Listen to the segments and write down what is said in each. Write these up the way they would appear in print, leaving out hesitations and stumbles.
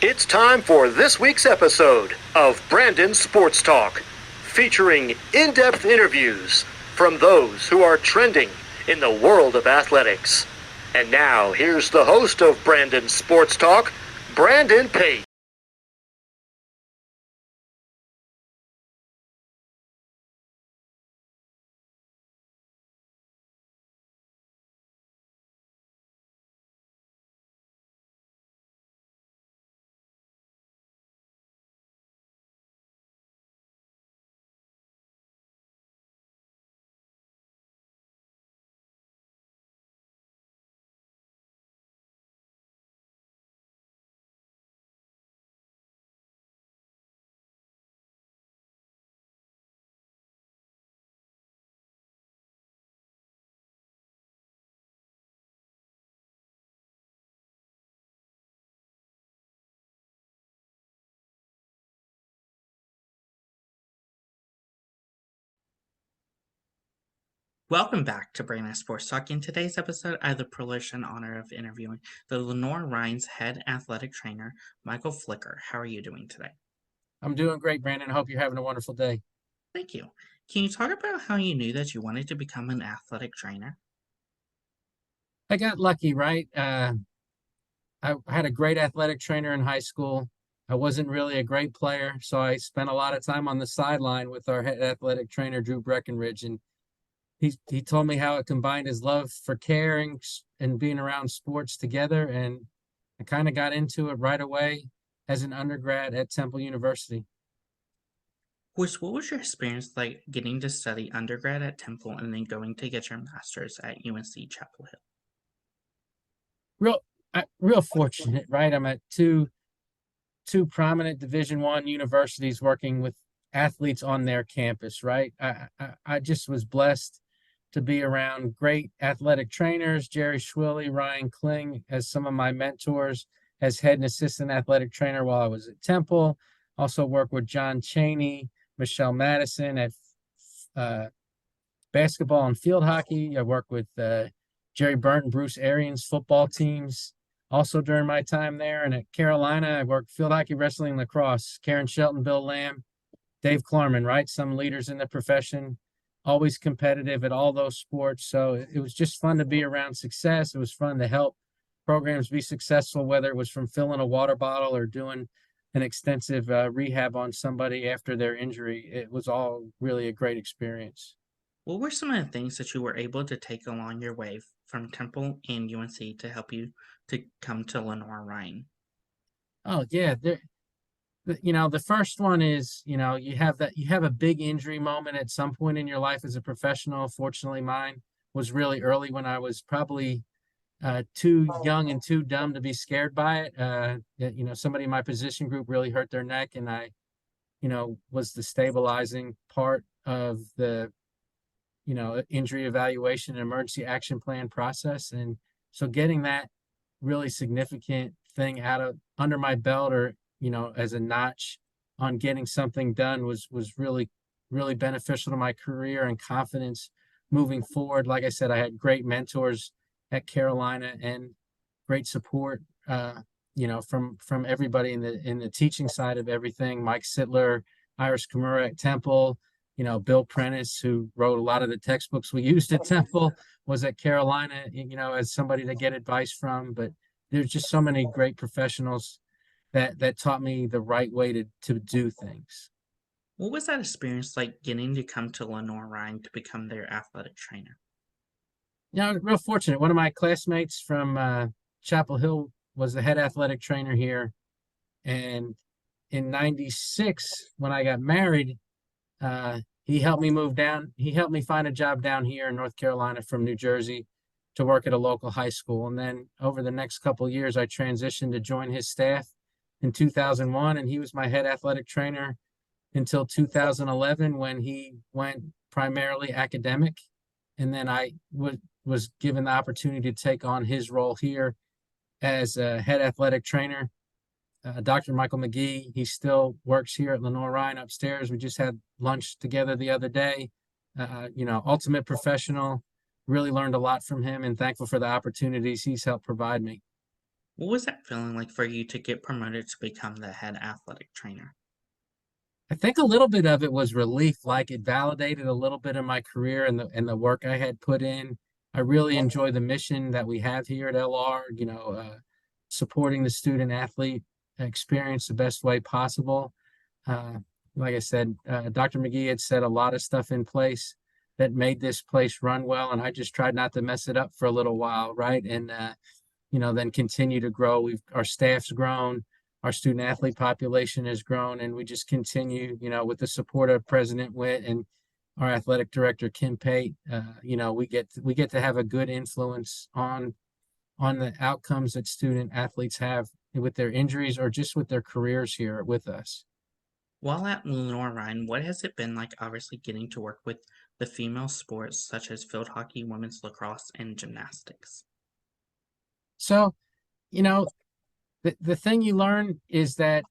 It's time for this week's episode of Brandon Sports Talk, featuring in-depth interviews from those who are trending in the world of athletics. And now, here's the host of Brandon Sports Talk, Brandon Pate. Welcome back to Brandon Sports Talk. In today's episode, I have the privilege and honor of interviewing the Lenoir Rhyne's head athletic trainer, Michael Flicker. How are you doing today? I'm doing great, Brandon. I hope you're having a wonderful day. Thank you. Can you talk about how you knew that you wanted to become an athletic trainer? I got lucky, right? I had a great athletic trainer in high school. I wasn't really a great player, so I spent a lot of time on the sideline with our head athletic trainer, Drew Breckenridge, and he told me how it combined his love for caring and being around sports together, and I kind of got into it right away as an undergrad at Temple University. What was your experience like getting to study undergrad at Temple and then going to get your master's at UNC Chapel Hill? Real fortunate, right? I'm at two prominent Division I universities working with athletes on their campus, right? I just was blessed to be around great athletic trainers, Jerry Schwilly, Ryan Kling as some of my mentors as head and assistant athletic trainer while I was at Temple. Also worked with John Chaney, Michelle Madison at uh, basketball and field hockey. I worked with Jerry Burton, Bruce Arians football teams. Also during my time there, and at Carolina, I worked field hockey, wrestling, lacrosse. Karen Shelton, Bill Lamb, Dave Klarman, right? Some leaders in the profession, always competitive at all those sports. So it was just fun to be around success. It was fun to help programs be successful, whether it was from filling a water bottle or doing an extensive rehab on somebody after their injury. It was all really a great experience. What were some of the things that you were able to take along your way from Temple and UNC to help you to come to Lenoir Rhyne? Oh yeah, the first one is, you have a big injury moment at some point in your life as a professional. Fortunately, mine was really early when I was probably too young and too dumb to be scared by it. Somebody in my position group really hurt their neck, and I, was the stabilizing part of the, injury evaluation and emergency action plan process. And so getting that really significant thing out of under my belt, or as a notch on getting something done, was really beneficial to my career and confidence moving forward. Like I said, I had great mentors at Carolina and great support from everybody in the teaching side of everything. Mike Sittler, Iris Kimura at Temple, Bill Prentice, who wrote a lot of the textbooks we used at Temple, was at Carolina, as somebody to get advice from. But there's just so many great professionals that taught me the right way to do things. What was that experience like getting to come to Lenoir Rhyne to become their athletic trainer? Real fortunate. One of my classmates from Chapel Hill was the head athletic trainer here. And in 96, when I got married, he helped me move down. He helped me find a job down here in North Carolina from New Jersey to work at a local high school. And then over the next couple of years, I transitioned to join his staff in 2001. And he was my head athletic trainer until 2011, when he went primarily academic. And then I was given the opportunity to take on his role here as a head athletic trainer. Dr. Michael McGee, he still works here at Lenoir Rhyne upstairs. We just had lunch together the other day. Ultimate professional. Really learned a lot from him, and thankful for the opportunities he's helped provide me. What was that feeling like for you to get promoted to become the head athletic trainer? I think a little bit of it was relief, like it validated a little bit of my career and the work I had put in. I really enjoy the mission that we have here at LR, supporting the student athlete experience the best way possible. Uh, like I said, Dr. McGee had set a lot of stuff in place that made this place run well, and I just tried not to mess it up for a little while, right? And then continue to grow. Our staff's grown, our student athlete population has grown, and we just continue, with the support of President Witt and our athletic director Kim Pate. We get to have a good influence on the outcomes that student athletes have with their injuries or just with their careers here with us. While at Lenoir Rhyne, what has it been like obviously getting to work with the female sports such as field hockey, women's lacrosse, and gymnastics? So, you know, the thing you learn is that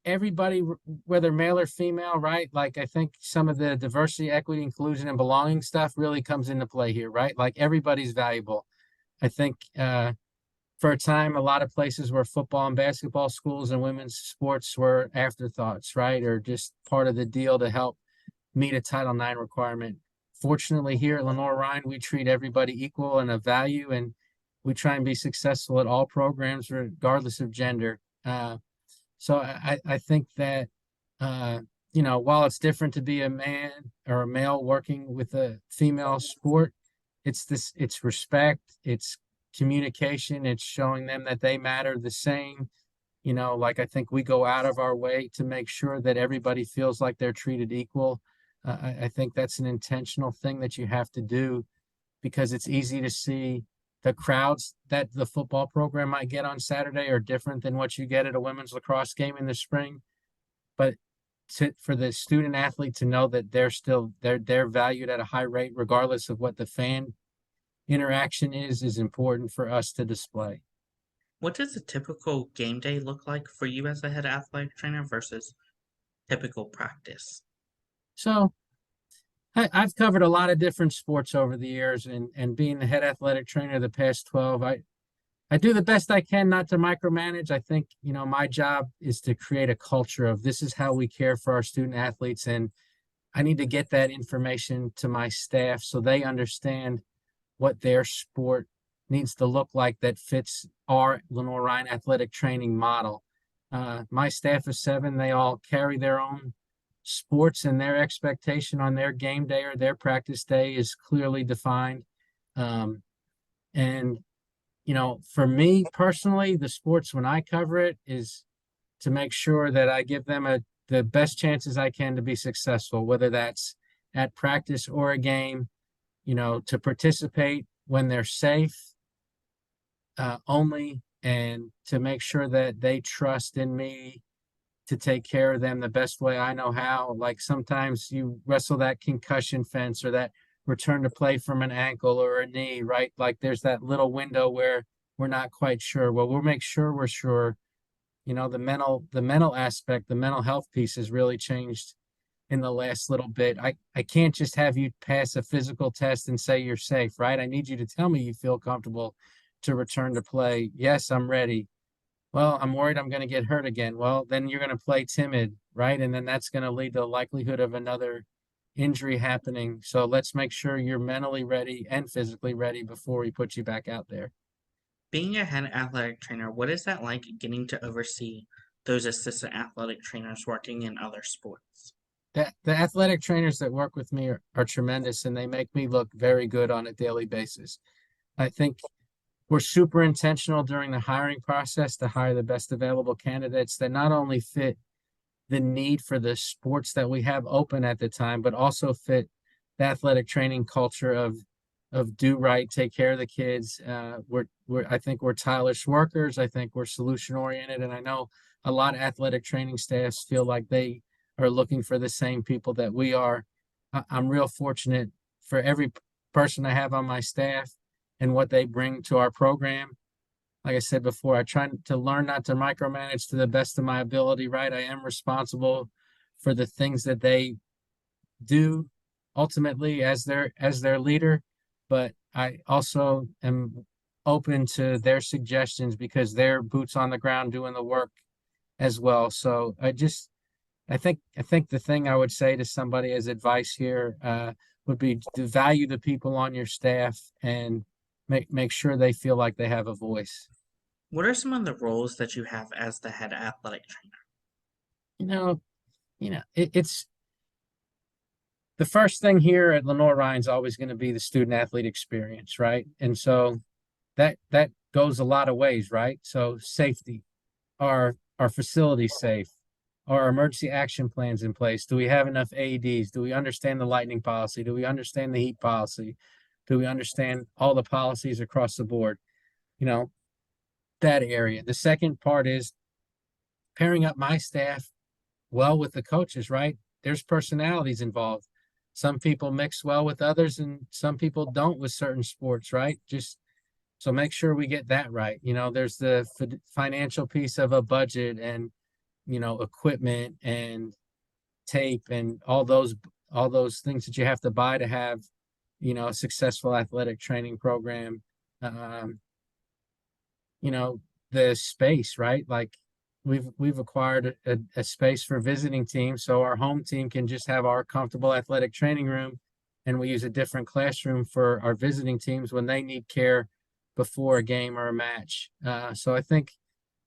everybody, whether male or female, right? Like I think some of the diversity, equity, inclusion, and belonging stuff really comes into play here, right? Like everybody's valuable. I think for a time, a lot of places where football and basketball schools and women's sports were afterthoughts, right? Or just part of the deal to help meet a Title IX requirement. Fortunately, here at Lenoir Rhyne, we treat everybody equal and of value, and we try and be successful at all programs, regardless of gender. So I think that while it's different to be a man or a male working with a female sport, it's respect, it's communication, it's showing them that they matter the same. Like I think we go out of our way to make sure that everybody feels like they're treated equal. I think that's an intentional thing that you have to do because it's easy to see the crowds that the football program might get on Saturday are different than what you get at a women's lacrosse game in the spring. But for the student athlete to know that they're valued at a high rate, regardless of what the fan interaction is important for us to display. What does a typical game day look like for you as a head athletic trainer versus typical practice? So I've covered a lot of different sports over the years, and being the head athletic trainer the past 12, I do the best I can not to micromanage. I think, my job is to create a culture of this is how we care for our student athletes. And I need to get that information to my staff so they understand what their sport needs to look like that fits our Lenoir Rhyne athletic training model. My staff of 7, they all carry their own sports, and their expectation on their game day or their practice day is clearly defined. And for me personally, the sports when I cover it is to make sure that I give them the best chances I can to be successful, whether that's at practice or a game, to participate when they're safe only, and to make sure that they trust in me to take care of them the best way I know how. Like sometimes you wrestle that concussion fence or that return to play from an ankle or a knee, right? Like there's that little window where we're not quite sure. Well, we'll make sure we're sure. The mental aspect, the mental health piece has really changed in the last little bit. I can't just have you pass a physical test and say you're safe, right? I need you to tell me you feel comfortable to return to play. Yes, I'm ready. Well, I'm worried I'm going to get hurt again. Well, then you're going to play timid, right? And then that's going to lead to the likelihood of another injury happening. So let's make sure you're mentally ready and physically ready before we put you back out there. Being a head athletic trainer, what is that like getting to oversee those assistant athletic trainers working in other sports? The athletic trainers that work with me are tremendous, and they make me look very good on a daily basis. I think we're super intentional during the hiring process to hire the best available candidates that not only fit the need for the sports that we have open at the time, but also fit the athletic training culture of do right, take care of the kids. I think we're tireless workers. I think we're solution oriented, and I know a lot of athletic training staffs feel like they are looking for the same people that we are. I'm real fortunate for every person I have on my staff and what they bring to our program. Like I said before, I try to learn not to micromanage to the best of my ability, right? I am responsible for the things that they do ultimately as their leader, but I also am open to their suggestions because they're boots on the ground doing the work as well. So I think the thing I would say to somebody as advice here would be to value the people on your staff and make sure they feel like they have a voice. What are some of the roles that you have as the head athletic trainer? You know, it's the first thing here at Lenoir Rhyne is always going to be the student athlete experience, right? And so that goes a lot of ways, right? So safety, our facilities safe? Are emergency action plans in place? Do we have enough AEDs? Do we understand the lightning policy? Do we understand the heat policy? Do we understand all the policies across the board? You know, that area. The second part is pairing up my staff well with the coaches, right? There's personalities involved. Some people mix well with others and some people don't with certain sports, right? Just so make sure we get that right. There's the financial piece of a budget and equipment and tape and all those things that you have to buy to have a successful athletic training program. um the space, right? Like we've acquired a space for visiting teams so our home team can just have our comfortable athletic training room, and we use a different classroom for our visiting teams when they need care before a game or a match. So I think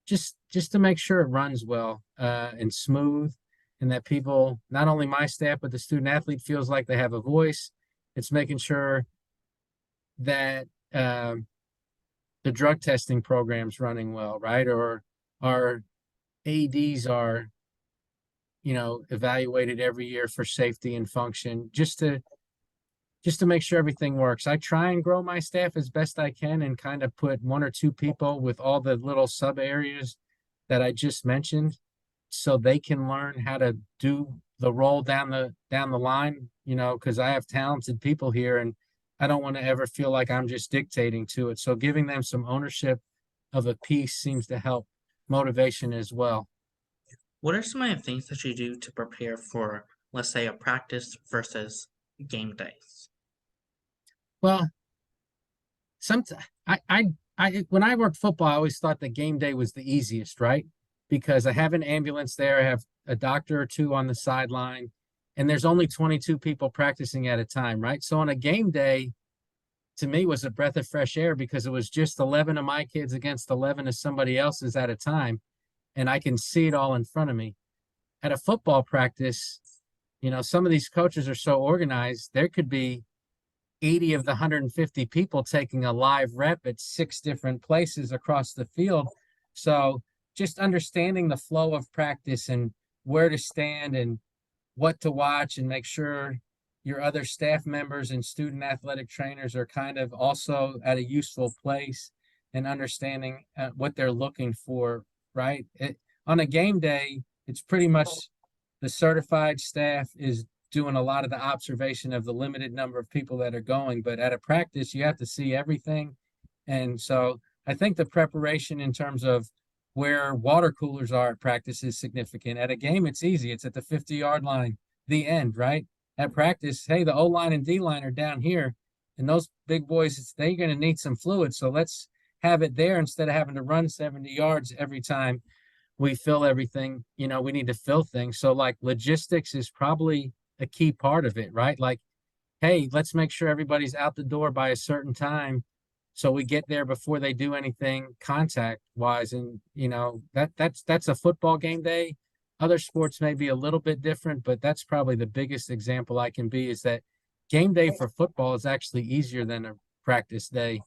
just to make sure it runs well and smooth, and that people, not only my staff but the student athlete, feels like they have a voice. It's making sure that the drug testing program's running well, right? Or our ADs are evaluated every year for safety and function, just to make sure everything works. I try and grow my staff as best I can and kind of put one or two people with all the little sub areas that I just mentioned so they can learn how to do the role down the line, because I have talented people here and I don't want to ever feel like I'm just dictating to it. So giving them some ownership of a piece seems to help motivation as well. What are some of the things that you do to prepare for, let's say, a practice versus game days? Well, sometimes when I worked football, I always thought that game day was the easiest, right? Because I have an ambulance there, I have a doctor or two on the sideline, and there's only 22 people practicing at a time, right? So on a game day, to me, was a breath of fresh air because it was just 11 of my kids against 11 of somebody else's at a time, and I can see it all in front of me. At a football practice, some of these coaches are so organized, there could be 80 of the 150 people taking a live rep at 6 different places across the field. So just understanding the flow of practice and where to stand and what to watch, and make sure your other staff members and student athletic trainers are kind of also at a useful place and understanding what they're looking for, right? On a game day, it's pretty much the certified staff is doing a lot of the observation of the limited number of people that are going. But at a practice, you have to see everything. And so I think the preparation in terms of where water coolers are at practice is significant. At a game, it's easy. It's at the 50-yard line, the end, right? At practice, hey, the O line and D line are down here. And those big boys, they're going to need some fluid. So let's have it there instead of having to run 70 yards every time we fill everything. We need to fill things. So like logistics is probably a key part of it, right? Like, hey, let's make sure everybody's out the door by a certain time so we get there before they do anything contact wise. And that's a football game day. Other sports may be a little bit different, but that's probably the biggest example I can be, is that game day for football is actually easier than a practice day.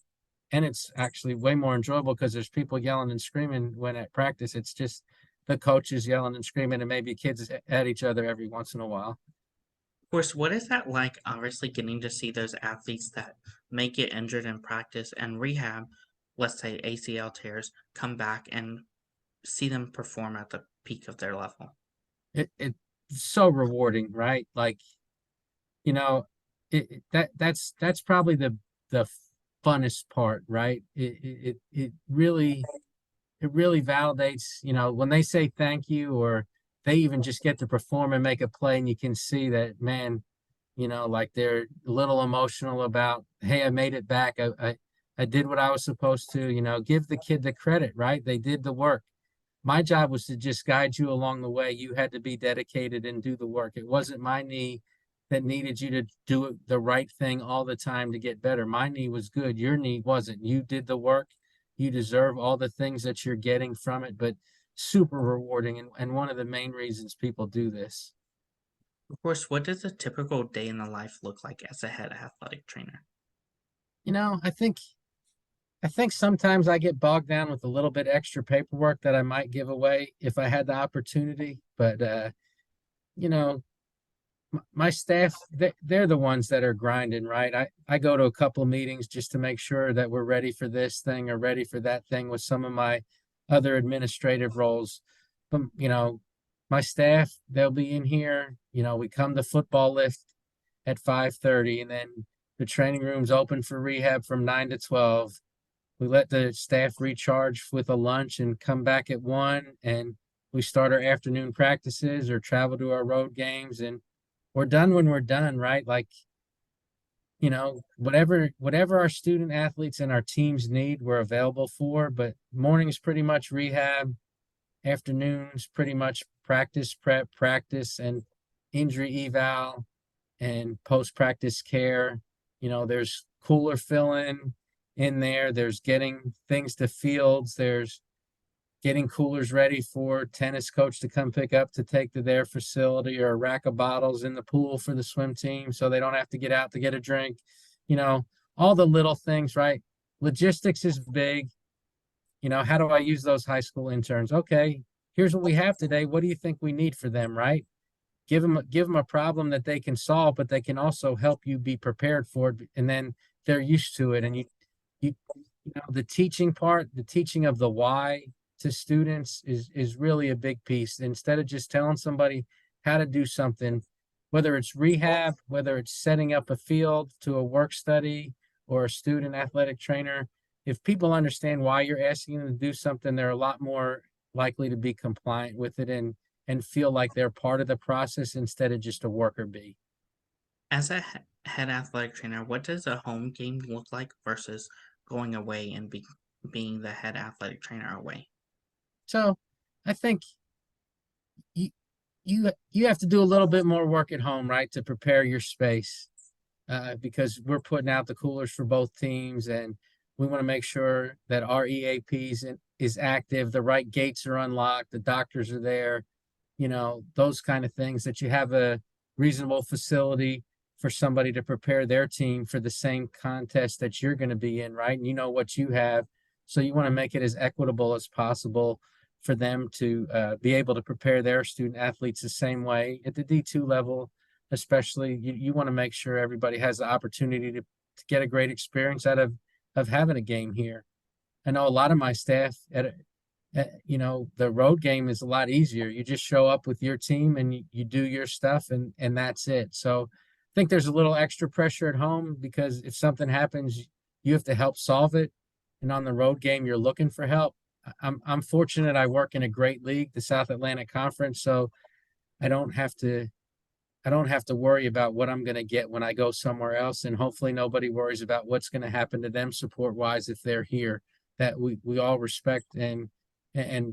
And it's actually way more enjoyable because there's people yelling and screaming when at practice. It's just the coaches yelling and screaming and maybe kids at each other every once in a while. Of course, what is that like, obviously, getting to see those athletes that may get injured in practice and rehab, let's say ACL tears, come back and see them perform at the peak of their level? It's so rewarding, right? Like, that's probably the funnest part, right? It really validates, when they say thank you, or they even just get to perform and make a play, and you can see that, man, like they're a little emotional about, hey, I made it back. I did what I was supposed to, give the kid the credit, right? They did the work. My job was to just guide you along the way. You had to be dedicated and do the work. It wasn't my knee that needed you to do the right thing all the time to get better. My knee was good. Your knee wasn't. You did the work. You deserve all the things that you're getting from it, but super rewarding. And one of the main reasons people do this. Of course, what does a typical day in the life look like as a head athletic trainer? You know, I think sometimes I get bogged down with a little bit extra paperwork that I might give away if I had the opportunity. But you know, my staff, they're the ones that are grinding, right? I go to a couple of meetings just to make sure that we're ready for this thing or ready for that thing with some of my other administrative roles. But my staff, they'll be in here. We come to football lift at 5:30, and then the training room's open for rehab from 9 to 12. We let the staff recharge with a lunch and come back at 1, and we start our afternoon practices or travel to our road games, and we're done when we're done, right? Like, whatever our student athletes and our teams need, we're available for. But mornings pretty much rehab, afternoons pretty much practice, prep, practice, and injury eval and post practice care. There's cooler filling in there. There's getting things to fields. There's getting coolers ready for tennis coach to come pick up to take to their facility, or a rack of bottles in the pool for the swim team so they don't have to get out to get a drink. All the little things, right? Logistics is big. How do I use those high school interns? Okay, here's what we have today. What do you think we need for them, right? Give them a problem that they can solve, but they can also help you be prepared for it, and then they're used to it. And the teaching part, the teaching of the why to students is really a big piece. Instead of just telling somebody how to do something, whether it's rehab, whether it's setting up a field to a work study or a student athletic trainer, if people understand why you're asking them to do something, they're a lot more likely to be compliant with it and feel like they're part of the process instead of just a worker bee. As a head athletic trainer, what does a home game look like versus going away and being the head athletic trainer away? So I think you you have to do a little bit more work at home, right, to prepare your space, because we're putting out the coolers for both teams, and we want to make sure that our EAPs is active, the right gates are unlocked, the doctors are there, those kind of things, that you have a reasonable facility for somebody to prepare their team for the same contest that you're going to be in, right? And you know what you have. So you want to make it as equitable as possible for them to be able to prepare their student athletes the same way at the D2 level. Especially, you want to make sure everybody has the opportunity to get a great experience out of having a game here. I know a lot of my staff the road game is a lot easier. You just show up with your team and you do your stuff, and that's it. So I think there's a little extra pressure at home, because if something happens, you have to help solve it. And on the road game, you're looking for help. I'm fortunate I work in a great league, the South Atlantic Conference, so I don't have to worry about what I'm going to get when I go somewhere else, and hopefully nobody worries about what's going to happen to them support wise if they're here. That we all respect and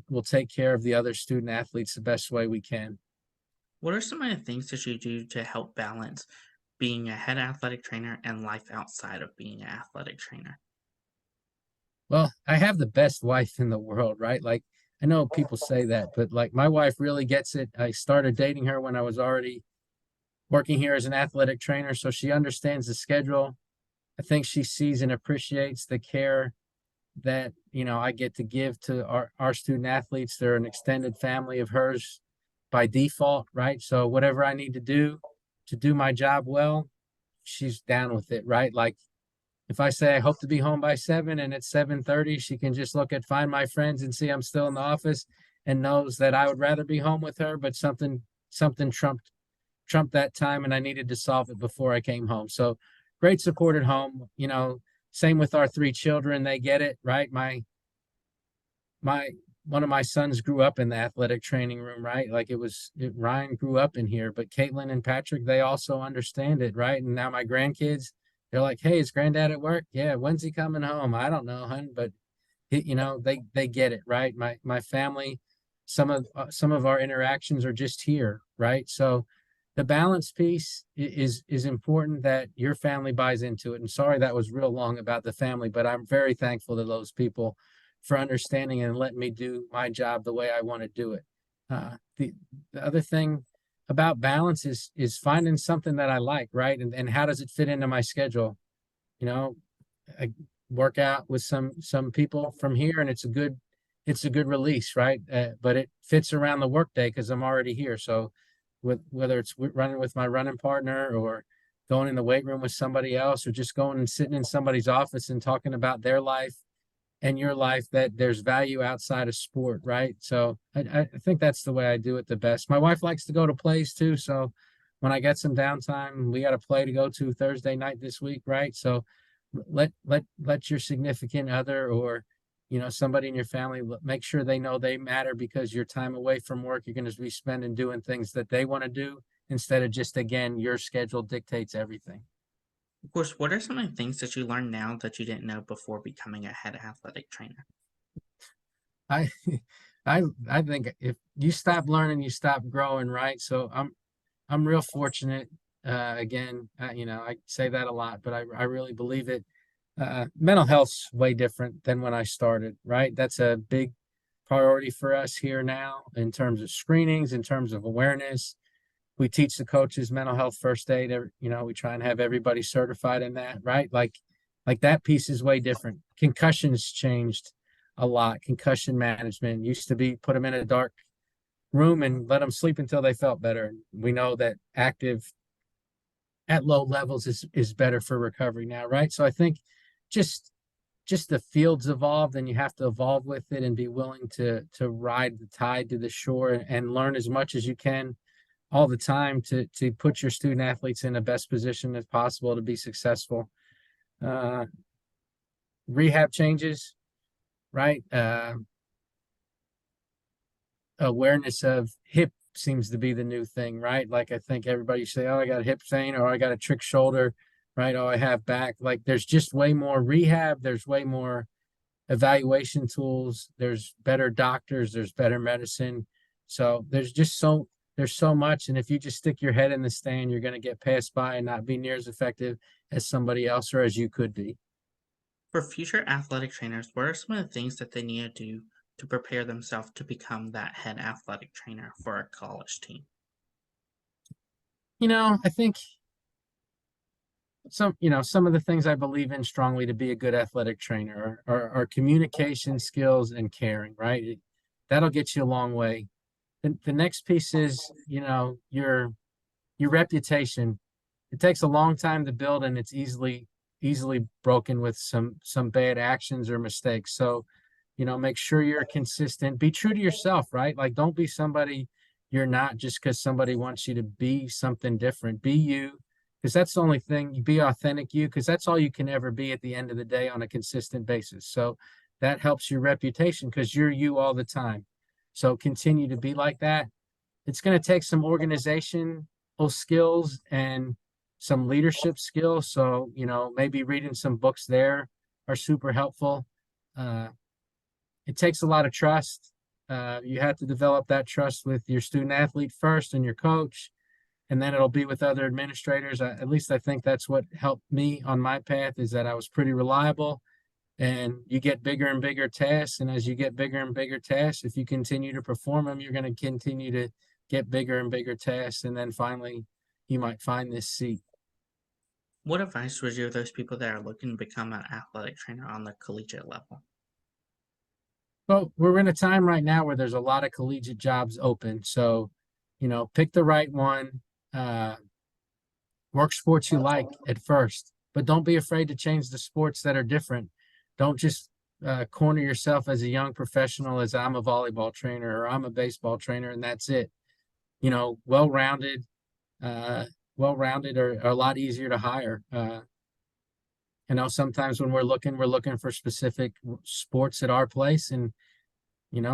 we'll take care of the other student athletes the best way we can. What are some of the things that you do to help balance being a head athletic trainer and life outside of being an athletic trainer? Well, I have the best wife in the world, right? Like, I know people say that, but like, my wife really gets it. I started dating her when I was already working here as an athletic trainer, so she understands the schedule. I think she sees and appreciates the care that I get to give to our student athletes. They're an extended family of hers by default, right? So whatever I need to do my job well, she's down with it, right? Like, if I say I hope to be home by 7 and it's 7:30, she can just look at Find My Friends and see I'm still in the office, and knows that I would rather be home with her, but something trumped that time, and I needed to solve it before I came home. So great support at home. Same with our 3 children. They get it, right? My one of my sons grew up in the athletic training room, right? Like, Ryan grew up in here, but Caitlin and Patrick, they also understand it, right? And now my grandkids, they're like, "Hey, is granddad at work? Yeah, when's he coming home? I don't know, hun." But they get it, right? My family, some of our interactions are just here, right? So the balance piece is important, that your family buys into it. And sorry that was real long about the family, but I'm very thankful to those people for understanding and letting me do my job the way I want to do it. The other thing about balance is finding something that I like, right? And how does it fit into my schedule? You know, I work out with some people from here, and it's a good release, right? But it fits around the workday because I'm already here. So whether it's running with my running partner, or going in the weight room with somebody else, or just going and sitting in somebody's office and talking about their life and your life, that there's value outside of sport, right? So I think that's the way I do it the best. My wife likes to go to plays too. So when I get some downtime, we got a play to go to Thursday night this week, right? So let your significant other, or somebody in your family, make sure they know they matter, because your time away from work, you're going to be spending doing things that they want to do, instead of just, again, your schedule dictates everything. Of course, what are some of the things that you learn now that you didn't know before becoming a head athletic trainer? I I think if you stop learning, you stop growing, right? So I'm real fortunate. Again, I say that a lot, but I really believe it. Mental health's way different than when I started, right? That's a big priority for us here now, in terms of screenings, in terms of awareness. We teach the coaches mental health first aid. We try and have everybody certified in that, right? Like that piece is way different. Concussions changed a lot. Concussion management used to be put them in a dark room and let them sleep until they felt better. We know that active at low levels is better for recovery now, right? So I think just the field's evolved, and you have to evolve with it and be willing to ride the tide to the shore, and learn as much as you can all the time to put your student athletes in the best position as possible to be successful. Uh, Rehab changes, right? Awareness of hip seems to be the new thing, right? Like, I think everybody say, "Oh, I got a hip pain," or "I got a trick shoulder," right? "Oh, I have back." Like, there's just way more rehab. There's way more evaluation tools. There's better doctors. There's better medicine. So there's so much. And if you just stick your head in the sand, you're going to get passed by and not be near as effective as somebody else, or as you could be. For future athletic trainers, what are some of the things that they need to do to prepare themselves to become that head athletic trainer for a college team? I think some of the things I believe in strongly to be a good athletic trainer are communication skills and caring, right? That'll get you a long way. The next piece is, your reputation. It takes a long time to build, and it's easily broken with some bad actions or mistakes. So, make sure you're consistent. Be true to yourself, right? Like, don't be somebody you're not just because somebody wants you to be something different. Be you, because that's the only thing. You be authentic you, because that's all you can ever be at the end of the day on a consistent basis. So that helps your reputation, because you're you all the time. So continue to be like that. It's going to take some organizational skills and some leadership skills. So, maybe reading some books there are super helpful. Uh, it takes a lot of trust. You have to develop that trust with your student athlete first, and your coach, and then it'll be with other administrators. At least I think that's what helped me on my path, is that I was pretty reliable. And you get bigger and bigger tasks, and as you get bigger and bigger tasks, if you continue to perform them, you're going to continue to get bigger and bigger tasks, and then finally you might find this seat. What advice would you give those people that are looking to become an athletic trainer on the collegiate level? Well, we're in a time right now where there's a lot of collegiate jobs open. So, pick the right one. Uh, Work sports you like at first, but don't be afraid to change the sports that are different. Don't just corner yourself as a young professional, as I'm a volleyball trainer or I'm a baseball trainer, and that's it. Well-rounded, uh, well-rounded are a lot easier to hire. Sometimes when we're looking for specific sports at our place, and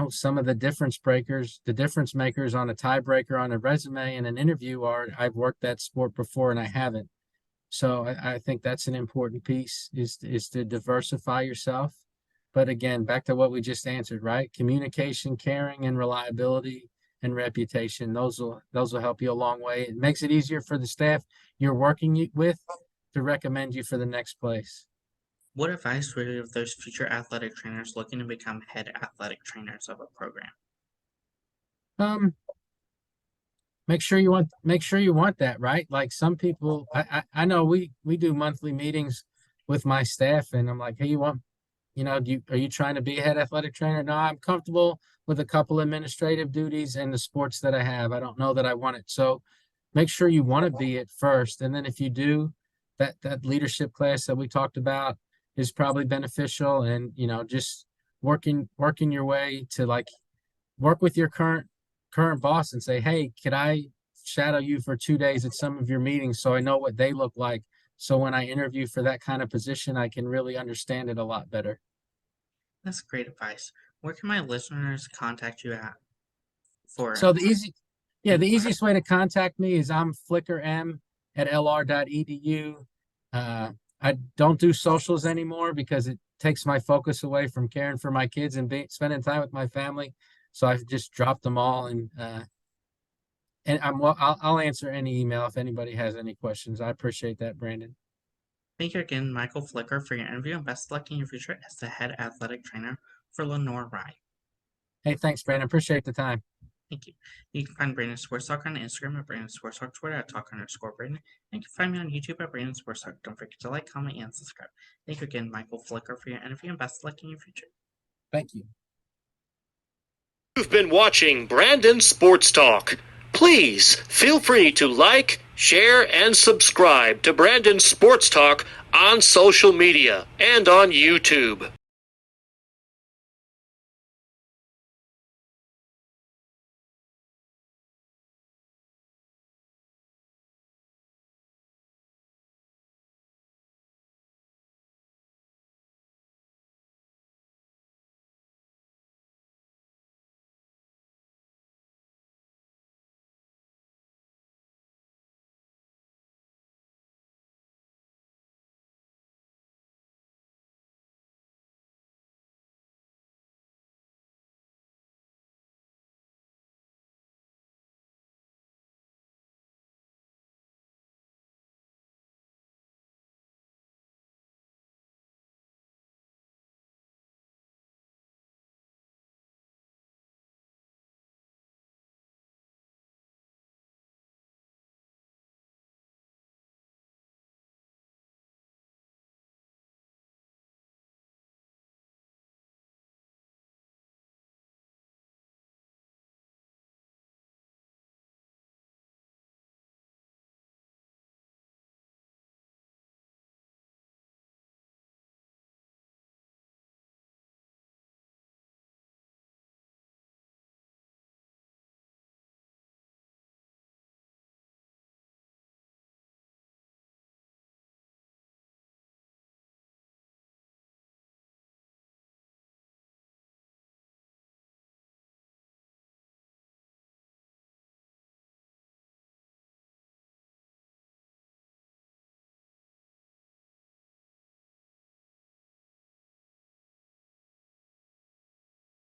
some of the difference makers on a tiebreaker on a resume and an interview are, I've worked that sport before and I haven't. So I think that's an important piece is to diversify yourself. But again, back to what we just answered, right? Communication, caring, and reliability and reputation. Those will help you a long way. It makes it easier for the staff you're working with to recommend you for the next place. What advice would you give those future athletic trainers looking to become head athletic trainers of a program? Um, make sure you want that, right? Like some people, I know we do monthly meetings with my staff, and I'm like, hey, are you trying to be a head athletic trainer? No, I'm comfortable with a couple administrative duties and the sports that I have. I don't know that I want it. So make sure you want to be it first. And then if you do, that leadership class that we talked about is probably beneficial. And, just working your way to like work with your current boss and say, hey, could I shadow you for 2 days at some of your meetings so I know what they look like? So when I interview for that kind of position, I can really understand it a lot better. That's great advice. Where can my listeners contact you at for So the easiest way to contact me is I'm flickerm@lr.edu. I don't do socials anymore because it takes my focus away from caring for my kids and spending time with my family. So I've just dropped them all, and I'll answer any email if anybody has any questions. I appreciate that, Brandon. Thank you again, Michael Flicker, for your interview and best of luck in your future as the head athletic trainer for Lenoir Rhyne. Hey, thanks, Brandon. Appreciate the time. Thank you. You can find Brandon Sports Talk on Instagram at Brandon Sports Talk, Twitter at Talk_Brandon, and you can find me on YouTube at Brandon Sports Talk. Don't forget to like, comment, and subscribe. Thank you again, Michael Flicker, for your interview and best of luck in your future. Thank you. You've been watching Brandon Sports Talk. Please feel free to like, share, and subscribe to Brandon Sports Talk on social media and on YouTube.